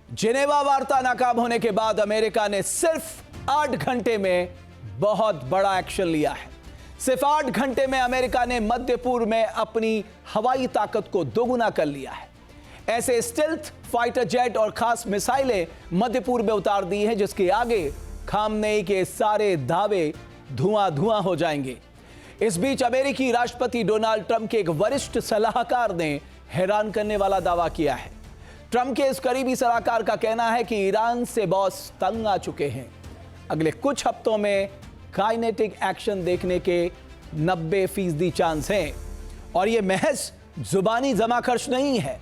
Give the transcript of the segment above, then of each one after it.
Geneva वार्ता नाकाम होने के बाद अमेरिका ने सिर्फ 8 घंटे में बहुत बड़ा एक्शन लिया है। सिर्फ 8 घंटे में अमेरिका ने मध्य पूर्व में अपनी हवाई ताकत को दोगुना कर लिया है। ऐसे स्टेल्थ फाइटर जेट और खास मिसाइलें मध्य पूर्व में उतार दी हैं, जिसके आगे खामनेई के सारे दावे धुआं धुआं हो जाएंगे। इस बीच अमेरिकी राष्ट्रपति डोनाल्ड ट्रंप के एक वरिष्ठ सलाहकार ने हैरान करने वाला दावा किया है। ट्रंप के इस करीबी सलाहकार का कहना है कि ईरान से बॉस तंग आ चुके हैं। अगले कुछ हफ्तों में काइनेटिक एक्शन देखने के 90% चांस हैं और यह महज जुबानी जमा खर्च नहीं है।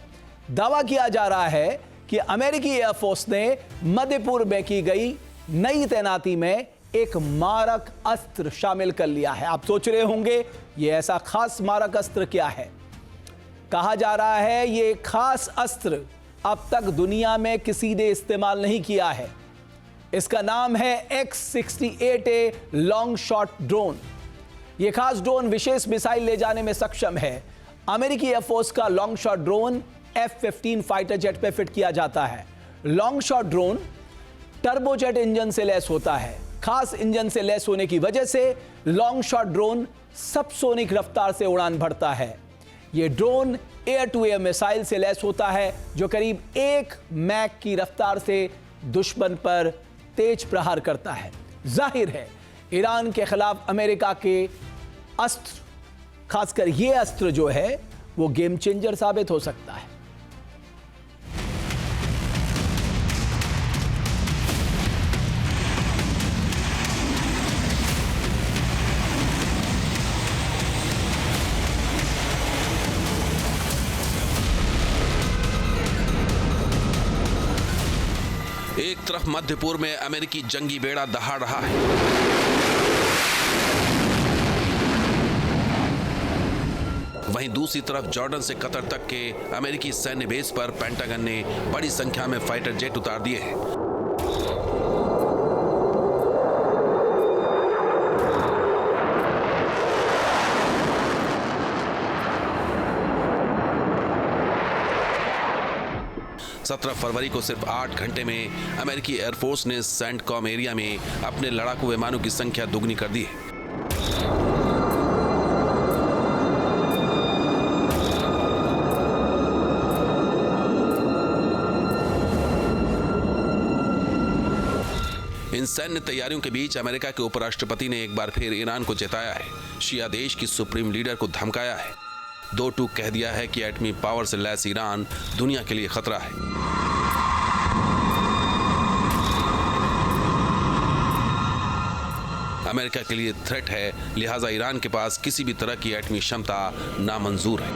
दावा किया जा रहा है कि अमेरिकी एयरफोर्स ने मध्य पूर्व में की गई नई तैनाती में एक मारक अस्त्र शामिल कर लिया है। आप सोच रहे होंगे यह ऐसा खास मारक अस्त्र क्या है। कहा जा रहा है यह खास अस्त्र अब तक दुनिया में किसी ने इस्तेमाल नहीं किया है। इसका नाम है X-68A लॉन्ग शॉट ड्रोन। यह खास ड्रोन विशेष मिसाइल ले जाने में सक्षम है। अमेरिकी एयरफोर्स का long shot drone F-15 fighter jet पे फिट किया जाता है। Long shot drone turbojet engine से लैस होता है। खास इंजन से लैस होने की वजह से लॉन्ग शॉट ड्रोन सबसोनिक रफ्तार से उड़ान भरता है। यह drone air to air missile से लैस होता है जो करीब 1 मैक की रफ्तार से दुश्मन पर तेज प्रहार करता है। जाहिर है ईरान के खिलाफ अमेरिका के अस्त्र, खासकर यह अस्त्र जो है वो गेम चेंजर साबित हो सकता है। एक तरफ मध्य पूर्व में अमेरिकी जंगी बेड़ा दहाड़ रहा है, वहीं दूसरी तरफ जॉर्डन से कतर तक के अमेरिकी सैन्य बेस पर पेंटागन ने बड़ी संख्या में फाइटर जेट उतार दिए हैं। सत्रह फरवरी को सिर्फ 8 घंटे में अमेरिकी एयरफोर्स ने सेंटकॉम एरिया में अपने लड़ाकू विमानों की संख्या दोगुनी कर दी है। इन सैन्य तैयारियों के बीच अमेरिका के उपराष्ट्रपति ने एक बार फिर ईरान को चेताया है। शिया देश की सुप्रीम लीडर को धमकाया है। 2 टूक कह दिया है कि एटमी पावर से लैस ईरान दुनिया के लिए खतरा है। अमेरिका के लिए थ्रेट है, लिहाजा ईरान के पास किसी भी तरह की एटमी क्षमता नामंजूर है।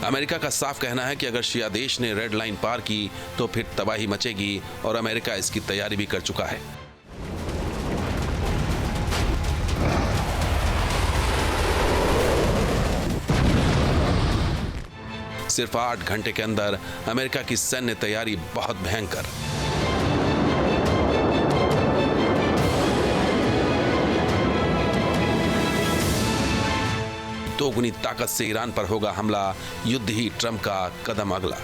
अमेरिका का साफ कहना है कि अगर शिया देश ने रेड लाइन पार की तो फिर तबाही मचेगी और अमेरिका इसकी तैयारी भी कर चुका है। सिर्फ 8 घंटे के अंदर अमेरिका की सैन्य तैयारी बहुत भयंकर। दोगुनी ताकत से ईरान पर होगा हमला, युद्ध ही ट्रंप का कदम अगला।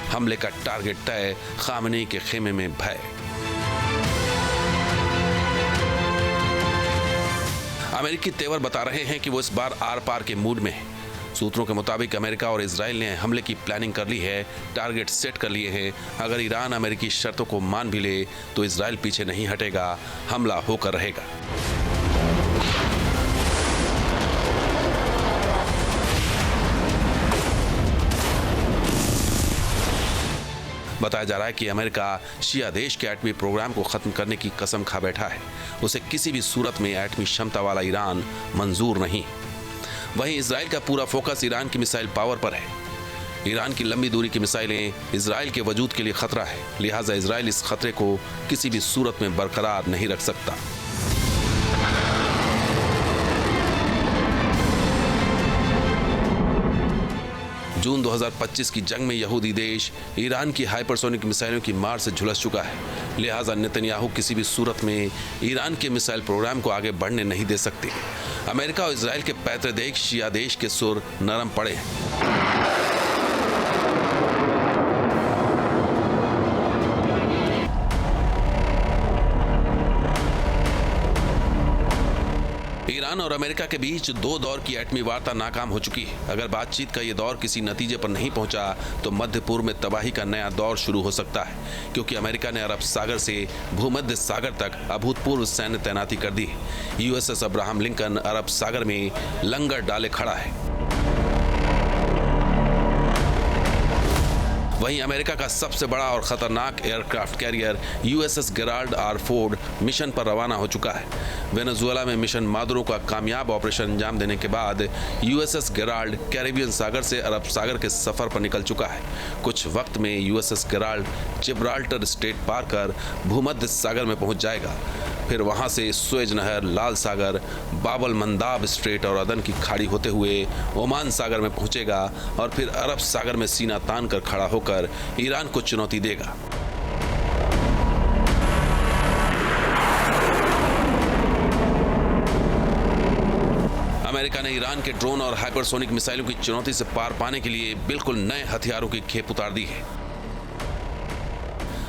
हमले का टारगेट तय, खामनेई के खेमे में भय। अमेरिकी तेवर बता रहे हैं कि वो इस बार आर पार के मूड में है। सूत्रों के मुताबिक अमेरिका और इजराइल ने हमले की प्लानिंग कर ली है, टारगेट सेट कर लिए हैं। अगर ईरान अमेरिकी शर्तों को मान भी ले तो इजराइल पीछे नहीं हटेगा, हमला होकर रहेगा। बताया जा रहा है कि अमेरिका शिया देश के एटमी प्रोग्राम को खत्म करने की कसम खा बैठा है। उसे किसी भी सूरत में एटमी क्षमता वाला ईरान मंजूर नहीं। वहीं इजराइल का पूरा फोकस ईरान की मिसाइल पावर पर है। ईरान की लंबी दूरी की मिसाइलें इजराइल के वजूद के लिए खतरा है, लिहाजा इजराइल इस खतरे को किसी भी सूरत में बरकरार नहीं रख सकता। जून 2025 की जंग में यहूदी देश ईरान की हाइपरसोनिक मिसाइलों की मार से झुलस चुका है। लिहाजा नेतन्याहू किसी भी सूरत में ईरान के मिसाइल प्रोग्राम को आगे बढ़ने नहीं दे सकते। अमेरिका और इजराइल के पैतृदेश शिया देश के सुर नरम पड़े हैं। ईरान और अमेरिका के बीच 2 दौर की एटमी वार्ता नाकाम हो चुकी है। अगर बातचीत का ये दौर किसी नतीजे पर नहीं पहुंचा तो मध्य पूर्व में तबाही का नया दौर शुरू हो सकता है, क्योंकि अमेरिका ने अरब सागर से भूमध्य सागर तक अभूतपूर्व सैन्य तैनाती कर दी है। यूएसएस अब्राहम लिंकन अरब सागर में लंगर डाले खड़ा है। वहीं अमेरिका का सबसे बड़ा और खतरनाक aircraft carrier USS Gerald R Ford mission पर रवाना हो चुका है। वेनेजुएला में मिशन मादुरो का कामयाब ऑपरेशन अंजाम देने के बाद यूएसएस गेराल्ड कैरिबियन सागर से अरब सागर के सफर पर निकल चुका है। कुछ वक्त में यूएसएस गेराल्ड जिब्राल्टर स्ट्रेट पार कर भूमध्य सागर में पहुंच जाएगा। फिर वहां से सुएज नहर, लाल सागर, बाबल मंदाब स्ट्रेट और अदन की खाड़ी होते हुए ओमान सागर में पहुंचेगा और फिर अरब सागर में सीना तान कर खड़ा होकर ईरान को चुनौती देगा। अमेरिका ने ईरान के ड्रोन और हाइपरसोनिक मिसाइलों की चुनौती से पार पाने के लिए बिल्कुल नए हथियारों की खेप उतार दी है।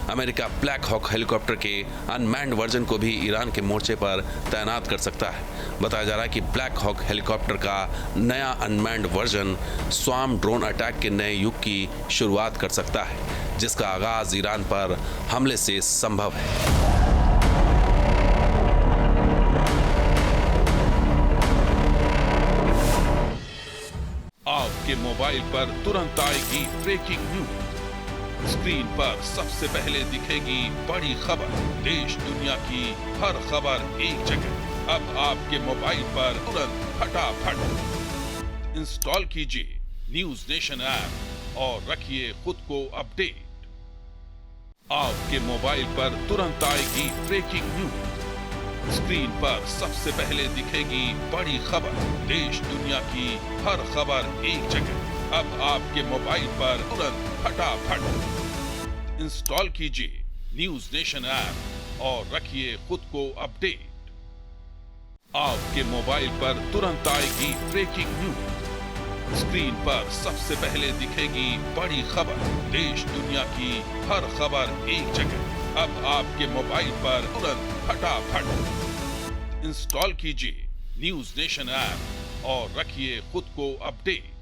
अमेरिका ब्लैक हॉक हेलीकॉप्टर के अनमैन्ड वर्जन को भी ईरान के मोर्चे पर तैनात कर सकता है। बताया जा रहा है कि ब्लैक हॉक हेलीकॉप्टर का नया unmanned version swarm drone attack के नए युग की शुरुआत कर सकता है, जिसका आगाज ईरान पर हमले से संभव है। आपके मोबाइल पर तुरंत आएगी ब्रेकिंग न्यूज। स्क्रीन पर सबसे पहले दिखेगी बड़ी खबर। देश दुनिया की हर खबर एक जगह। अब आपके मोबाइल पर तुरंत फटाफट इंस्टॉल कीजिए न्यूज नेशन ऐप और रखिए खुद को अपडेट। आपके मोबाइल पर तुरंत आएगी ब्रेकिंग न्यूज। स्क्रीन पर सबसे पहले दिखेगी बड़ी खबर। देश दुनिया की हर खबर एक जगह। अब आपके मोबाइल पर तुरंत फटाफट इंस्टॉल कीजिए न्यूज नेशन ऐप और रखिए खुद को अपडेट। आपके मोबाइल पर तुरंत आएगी ब्रेकिंग न्यूज। स्क्रीन पर सबसे पहले दिखेगी बड़ी खबर। देश दुनिया की हर खबर एक जगह। अब आपके मोबाइल पर तुरंत फटाफट इंस्टॉल कीजिए न्यूज नेशन ऐप और रखिए खुद को अपडेट।